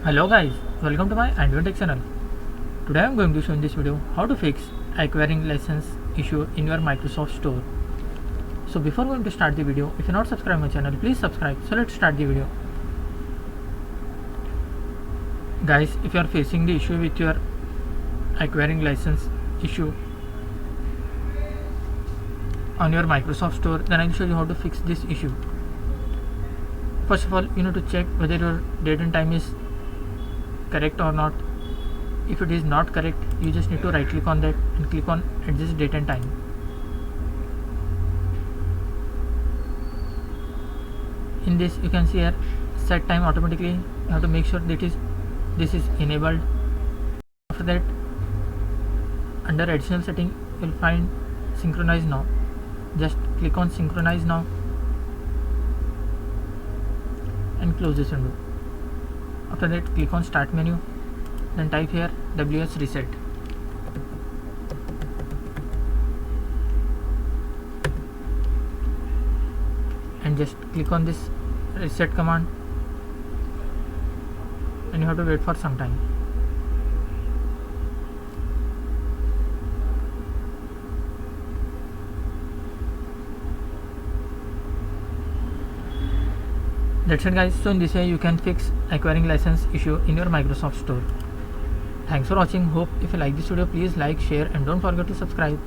Hello guys, welcome to my Android Tech channel. Today I am going to show in this video how to fix acquiring license issue in your Microsoft Store. So before going to start the video, if you are not subscribed my channel, please subscribe. So let's start the video. Guys, if you are facing the issue with your acquiring license issue on your Microsoft Store, then I will show you how to fix this issue. First of all, you need to check whether your date and time is correct or not. If it is not correct, you just need to right click on that and click on adjust date and time. In this you can see here set time automatically. You have to make sure that this is enabled. After that, under additional setting you will find synchronize now. Just click on synchronize now and close this window. After that, click on start menu, then type here WS reset. And just click on this reset command and you have to wait for some time. That's it guys. So in this way you can fix acquiring license issue in your Microsoft Store. Thanks for watching. Hope if you like this video, please like, share and don't forget to subscribe.